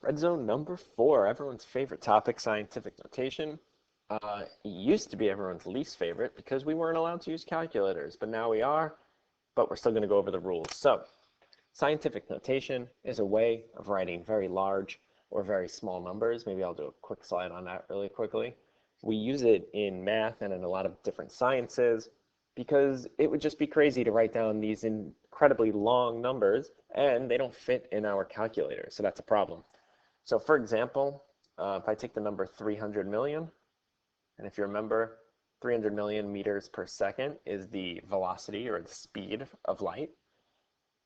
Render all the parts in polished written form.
Redzone number 4, everyone's favorite topic, scientific notation. It used to be everyone's least favorite because we weren't allowed to use calculators, but now we are, but we're still going to go over the rules. So, scientific notation is a way of writing very large or very small numbers. Maybe I'll do a quick slide on that really quickly. We use it in math and in a lot of different sciences because it would just be crazy to write down these incredibly long numbers and they don't fit in our calculator, so that's a problem. So for example, if I take the number 300 million, and if you remember, 300 million meters per second is the velocity or the speed of light.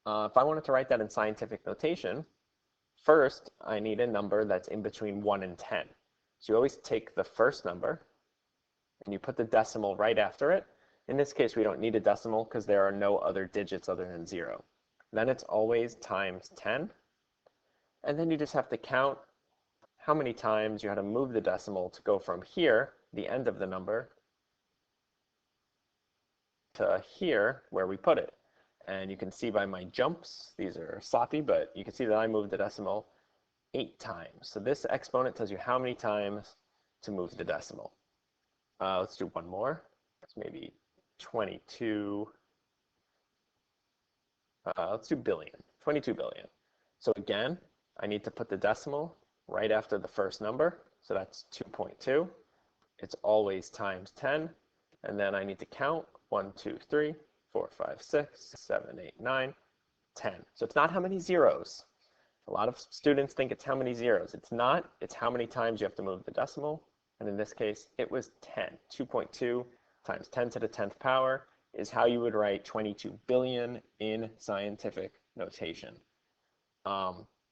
If I wanted to write that in scientific notation, first I need a number that's in between 1 and 10. So you always take the first number and you put the decimal right after it. In this case, we don't need a decimal because there are no other digits other than 0. Then it's always times 10. And then you just have to count how many times you had to move the decimal to go from here, the end of the number, to here where we put it. And you can see by my jumps, these are sloppy, but you can see that I moved the decimal 8 times. So this exponent tells you how many times to move the decimal. Let's do one more. It's maybe 22. Let's do billion, 22 billion. So again, I need to put the decimal right after the first number. So that's 2.2. It's always times 10. And then I need to count 1, 2, 3, 4, 5, 6, 7, 8, 9, 10. So it's not how many zeros. A lot of students think it's how many zeros. It's not. It's how many times you have to move the decimal. And in this case, it was 10. 2.2 times 10 to the 10th power is how you would write 22 billion in scientific notation.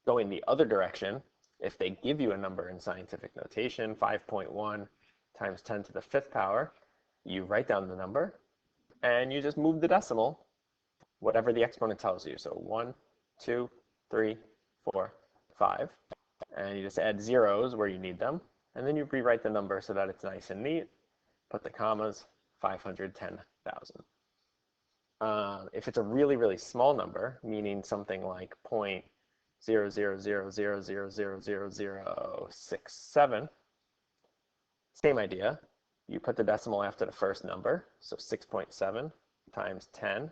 Going the other direction, if they give you a number in scientific notation, 5.1 times 10 to the 5th power, you write down the number and you just move the decimal, whatever the exponent tells you. So 1, 2, 3, 4, 5. And you just add zeros where you need them. And then you rewrite the number so that it's nice and neat. Put the commas, 510,000. If it's a really, really small number, meaning something like 0.00000000067, same idea. You put the decimal after the first number, so 6.7 times 10,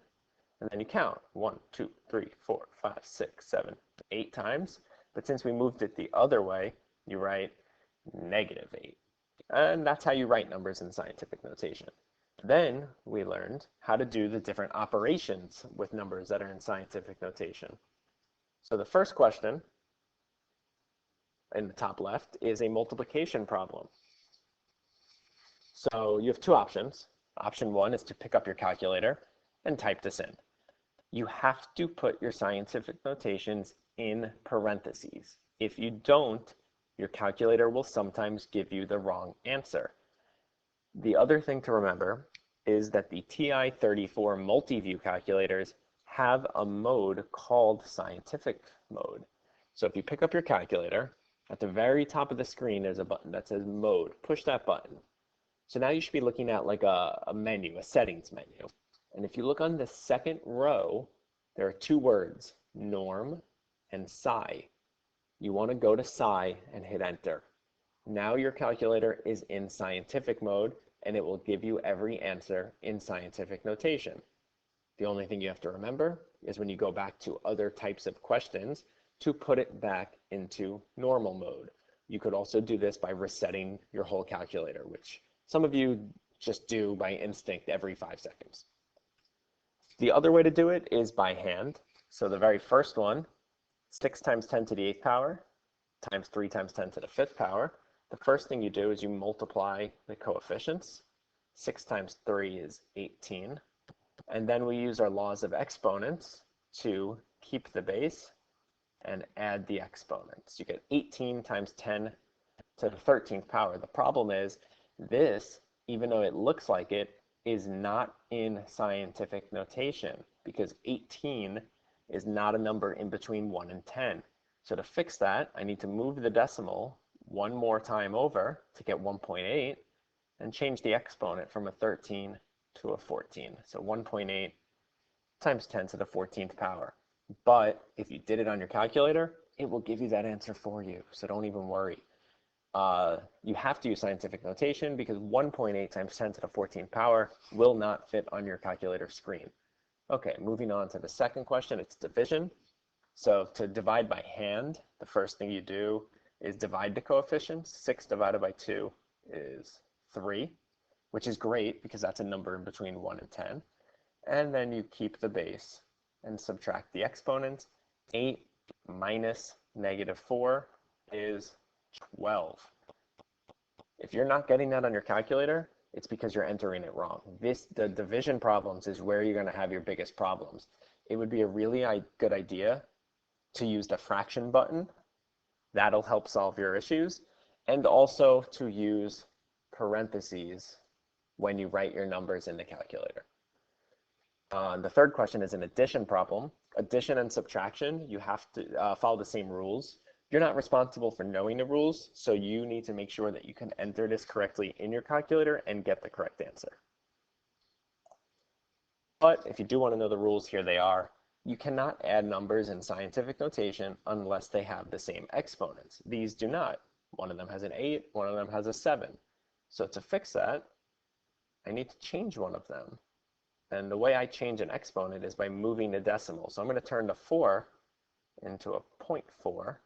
and then you count 1, 2, 3, 4, 5, 6, 7, 8 times. But since we moved it the other way, you write -8. And that's how you write numbers in scientific notation. Then we learned how to do the different operations with numbers that are in scientific notation. So the first question in the top left is a multiplication problem. So you have two options. Option 1 is to pick up your calculator and type this in. You have to put your scientific notations in parentheses. If you don't, your calculator will sometimes give you the wrong answer. The other thing to remember is that the TI-34 multi-view calculators have a mode called scientific mode. So if you pick up your calculator, at the very top of the screen there's a button that says mode. Push that button. So now you should be looking at like a menu, a settings menu. And if you look on the second row, there are two words, norm and psi. You want to go to psi and hit enter. Now your calculator is in scientific mode and it will give you every answer in scientific notation. The only thing you have to remember is when you go back to other types of questions to put it back into normal mode. You could also do this by resetting your whole calculator, which some of you just do by instinct every 5 seconds. The other way to do it is by hand. So the very first one, 6 times 10 to the 8th power times 3 times 10 to the 5th power. The first thing you do is you multiply the coefficients. 6 times 3 is 18. And then we use our laws of exponents to keep the base and add the exponents. You get 18 times 10 to the 13th power. The problem is this, even though it looks like it, is not in scientific notation because 18 is not a number in between 1 and 10. So to fix that, I need to move the decimal one more time over to get 1.8 and change the exponent from a 13 to a 14. So 1.8 times 10 to the 14th power. But if you did it on your calculator, it will give you that answer for you, so don't even worry. You have to use scientific notation because 1.8 times 10 to the 14th power will not fit on your calculator screen. Okay, moving on to the second question, it's division. So to divide by hand, the first thing you do is divide the coefficients. 6 divided by 2 is 3, which is great because that's a number in between 1 and 10. And then you keep the base and subtract the exponents. 8 minus -4 is 12. If you're not getting that on your calculator, it's because you're entering it wrong. The division problems is where you're going to have your biggest problems. It would be a really good idea to use the fraction button. That'll help solve your issues. And also to use parentheses when you write your numbers in the calculator. The third question is an addition problem. Addition and subtraction, you have to follow the same rules. You're not responsible for knowing the rules, so you need to make sure that you can enter this correctly in your calculator and get the correct answer. But if you do want to know the rules, here they are. You cannot add numbers in scientific notation unless they have the same exponents. These do not. One of them has an 8, one of them has a 7. So to fix that, I need to change one of them. And the way I change an exponent is by moving the decimal. So I'm going to turn the 4 into a 0.4,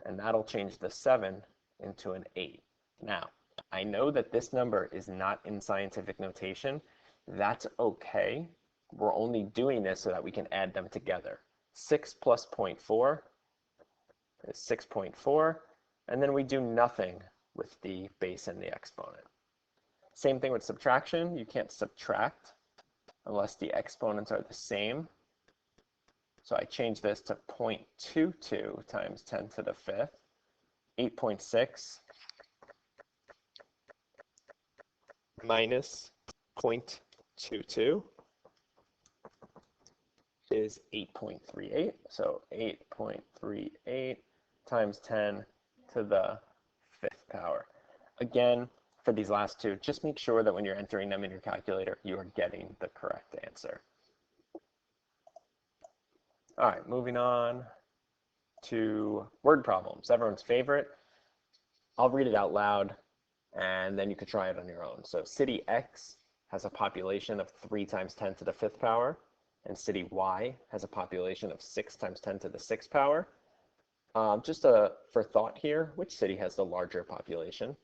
and that'll change the 7 into an 8. Now, I know that this number is not in scientific notation. That's okay. We're only doing this so that we can add them together. 6 plus 0.4 is 6.4, and then we do nothing with the base and the exponent. Same thing with subtraction. You can't subtract unless the exponents are the same. So I change this to 0.22 times 10 to the 5th, 8.6 minus 0.22 is 8.38. So 8.38 times 10 to the 5th power. Again, for these last two, just make sure that when you're entering them in your calculator, you are getting the correct answer. All right, moving on to word problems, everyone's favorite. I'll read it out loud, and then you could try it on your own. So city X has a population of 3 times 10 to the 5th power, and city Y has a population of 6 times 10 to the 6th power. Just for thought here, which city has the larger population?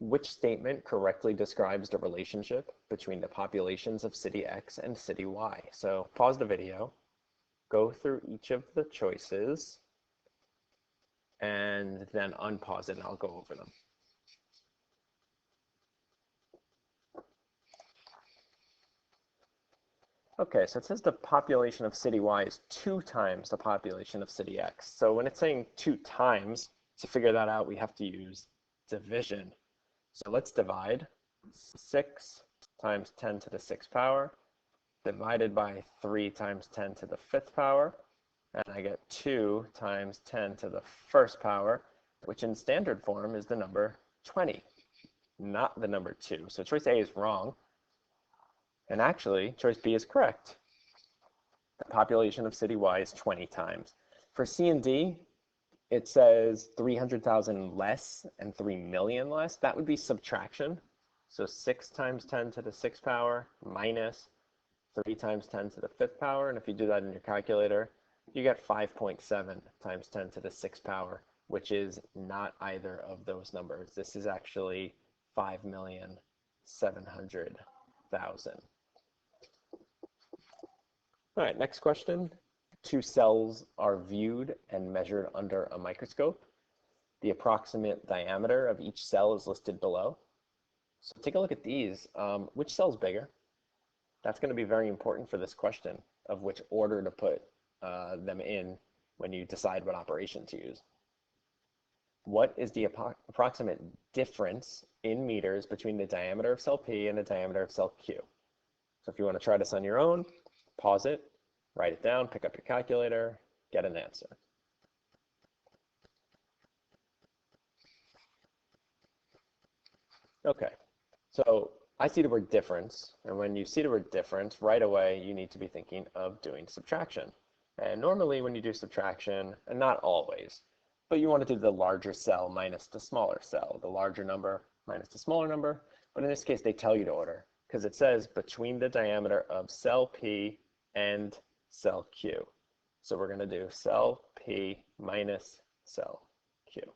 Which statement correctly describes the relationship between the populations of city X and city Y? So pause the video, go through each of the choices, and then unpause it and I'll go over them. Okay, so it says the population of city Y is 2 times the population of city X. So when it's saying 2 times, to figure that out, we have to use division. So let's divide 6 times 10 to the 6th power divided by 3 times 10 to the 5th power, and I get 2 times 10 to the 1st power, which in standard form is the number 20, not the number 2. So choice A is wrong, and actually choice B is correct. The population of city Y is 20 times. For C and D, it says 300,000 less and 3 million less. That would be subtraction. So 6 times 10 to the 6th power minus 3 times 10 to the 5th power. And if you do that in your calculator, you get 5.7 times 10 to the 6th power, which is not either of those numbers. This is actually 5,700,000. All right, next question. 2 cells are viewed and measured under a microscope. The approximate diameter of each cell is listed below. So take a look at these. Which cell is bigger? That's going to be very important for this question of which order to put them in when you decide what operation to use. What is the approximate difference in meters between the diameter of cell P and the diameter of cell Q? So if you want to try this on your own, pause it, write it down, pick up your calculator, get an answer. Okay, so I see the word difference, and when you see the word difference, right away you need to be thinking of doing subtraction. And normally when you do subtraction, and not always, but you want to do the larger cell minus the smaller cell, the larger number minus the smaller number, but in this case they tell you to order, because it says between the diameter of cell P and cell Q. So we're going to do cell P minus cell Q,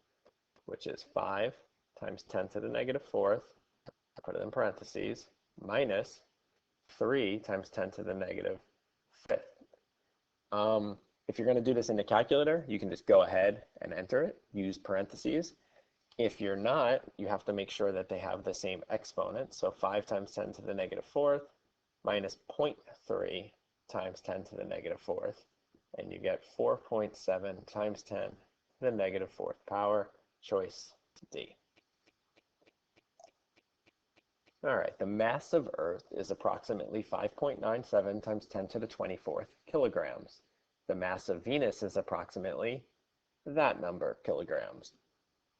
which is 5 times 10 to the negative fourth, I put it in parentheses, minus 3 times 10 to the negative fifth. If you're going to do this in the calculator, you can just go ahead and enter it, use parentheses. If you're not, you have to make sure that they have the same exponent. So 5 times 10 to the negative fourth minus 0.3 times 10 to the negative fourth, and you get 4.7 times 10 to the negative fourth power, choice D. All right, the mass of Earth is approximately 5.97 times 10 to the 24th kilograms. The mass of Venus is approximately that number, kilograms.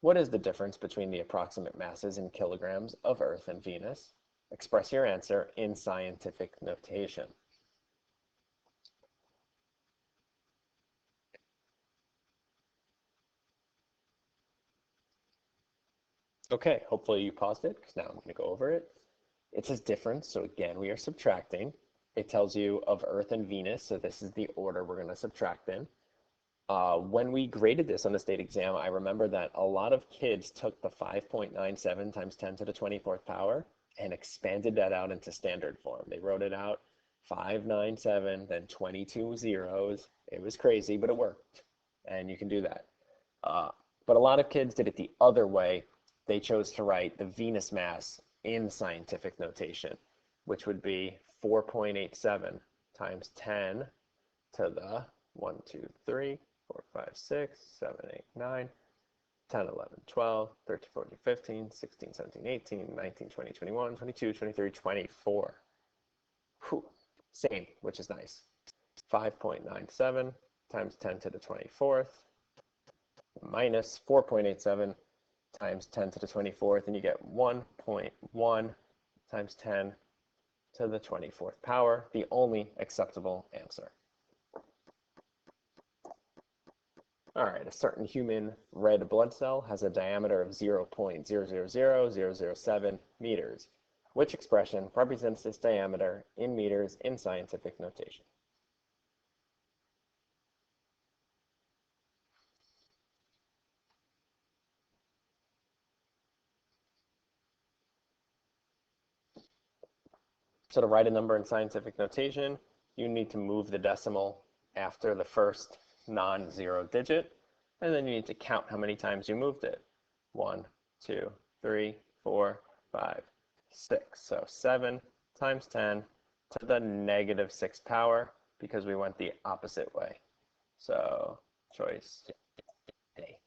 What is the difference between the approximate masses in kilograms of Earth and Venus? Express your answer in scientific notation. Okay, hopefully you paused it, because now I'm going to go over it. It says difference, so again, we are subtracting. It tells you of Earth and Venus, so this is the order we're going to subtract in. When we graded this on the state exam, I remember that a lot of kids took the 5.97 times 10 to the 24th power and expanded that out into standard form. They wrote it out 597, then 22 zeros. It was crazy, but it worked, and you can do that. But a lot of kids did it the other way. They chose to write the Venus mass in scientific notation, which would be 4.87 times 10 to the 1, 2, 3, 4, 5, 6, 7, 8, 9, 10, 11, 12, 13, 14, 15, 16, 17, 18, 19, 20, 21, 22, 23, 24. Whew. Same, which is nice. 5.97 times 10 to the 24th minus 4.87 times 10 to the 24th, and you get 1.1 times 10 to the 24th power, the only acceptable answer. All right, a certain human red blood cell has a diameter of 0.000007 meters. Which expression represents this diameter in meters in scientific notation? So to write a number in scientific notation, you need to move the decimal after the first non-zero digit, and then you need to count how many times you moved it. 1, 2, 3, 4, 5, 6. So 7 times 10 to the negative 6 power, because we went the opposite way. So choice A.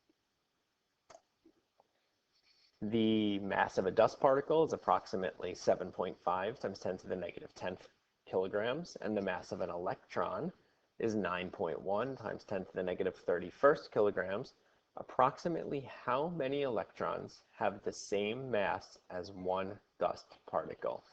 The mass of a dust particle is approximately 7.5 times 10 to the negative 10th kilograms, and the mass of an electron is 9.1 times 10 to the negative 31st kilograms. Approximately how many electrons have the same mass as one dust particle?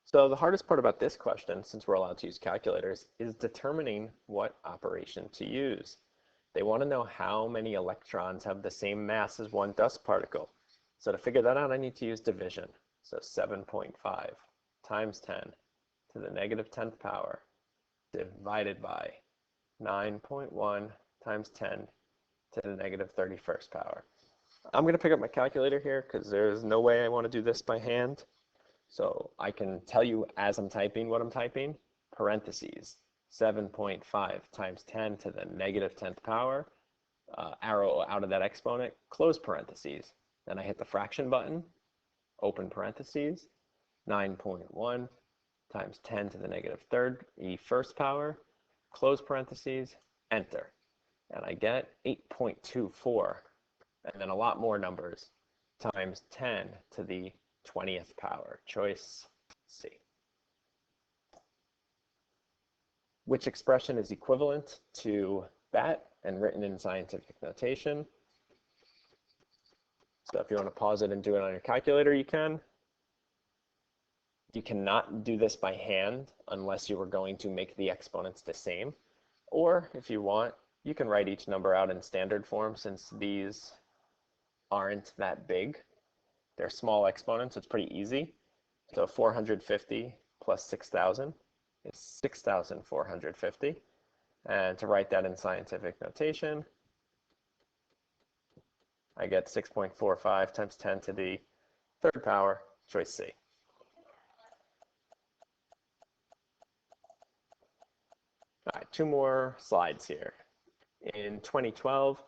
So the hardest part about this question, since we're allowed to use calculators, is determining what operation to use. They want to know how many electrons have the same mass as one dust particle. So to figure that out, I need to use division. So 7.5 times 10 to the negative 10th power divided by 9.1 times 10 to the negative 31st power. I'm going to pick up my calculator here because there's no way I want to do this by hand. So I can tell you as I'm typing what I'm typing, parentheses, 7.5 times 10 to the negative 10th power, arrow out of that exponent, close parentheses. Then I hit the fraction button, open parentheses, 9.1 times 10 to the negative third, first power, close parentheses, enter. And I get 8.24, and then a lot more numbers, times 10 to the 20th power, choice C. which expression is equivalent to that and written in scientific notation. So if you want to pause it and do it on your calculator, you can. You cannot do this by hand unless you are going to make the exponents the same. Or if you want, you can write each number out in standard form since these aren't that big. They're small exponents, so it's pretty easy. So 450 plus 6,000 is 6,450. And to write that in scientific notation, I get 6.45 times 10 to the third power, choice C. All right, 2 more slides here. In 2012,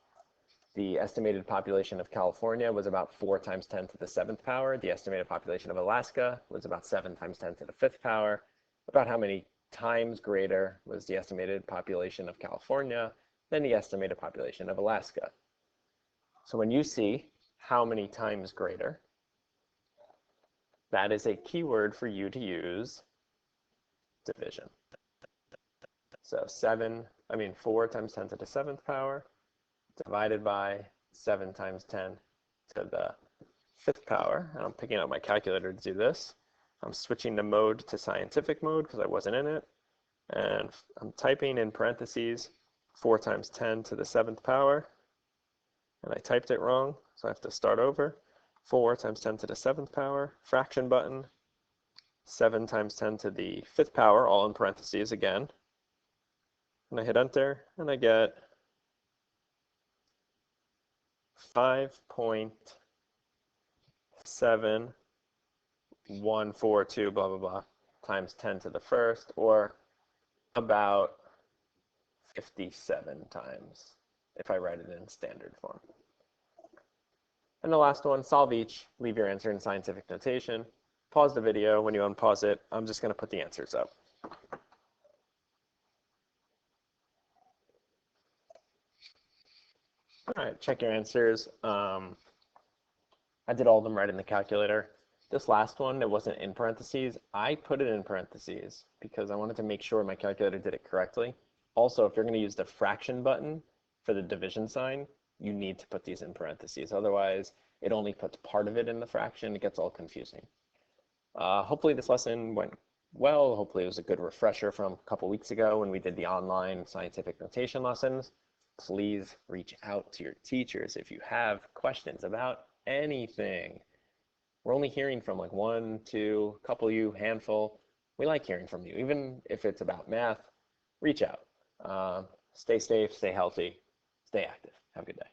the estimated population of California was about 4 times 10 to the 7th power. The estimated population of Alaska was about 7 times 10 to the 5th power. About how many times greater was the estimated population of California than the estimated population of Alaska? So when you see how many times greater, that is a keyword for you to use division. So 4 times 10 to the 7th power divided by 7 times 10 to the 5th power. And I'm picking out my calculator to do this. I'm switching the mode to scientific mode because I wasn't in it. And I'm typing in parentheses 4 times 10 to the 7th power. And I typed it wrong, so I have to start over. 4 times 10 to the 7th power, fraction button. 7 times 10 to the 5th power, all in parentheses again. And I hit enter, and I get 5.7142 blah blah blah times 10 to the 1st, or about 57 times if I write it in standard form. And the last one, solve each, leave your answer in scientific notation. Pause the video. When you unpause it, I'm just going to put the answers up. All right, check your answers. I did all of them right in the calculator. This last one, it wasn't in parentheses. I put it in parentheses because I wanted to make sure my calculator did it correctly. Also, if you're going to use the fraction button for the division sign, you need to put these in parentheses. Otherwise, it only puts part of it in the fraction. It gets all confusing. Hopefully this lesson went well. Hopefully it was a good refresher from a couple weeks ago when we did the online scientific notation lessons. Please reach out to your teachers if you have questions about anything. We're only hearing from like 1, 2, a couple of you, handful. We like hearing from you. Even if it's about math, reach out. Stay safe, stay healthy, stay active. Have a good day.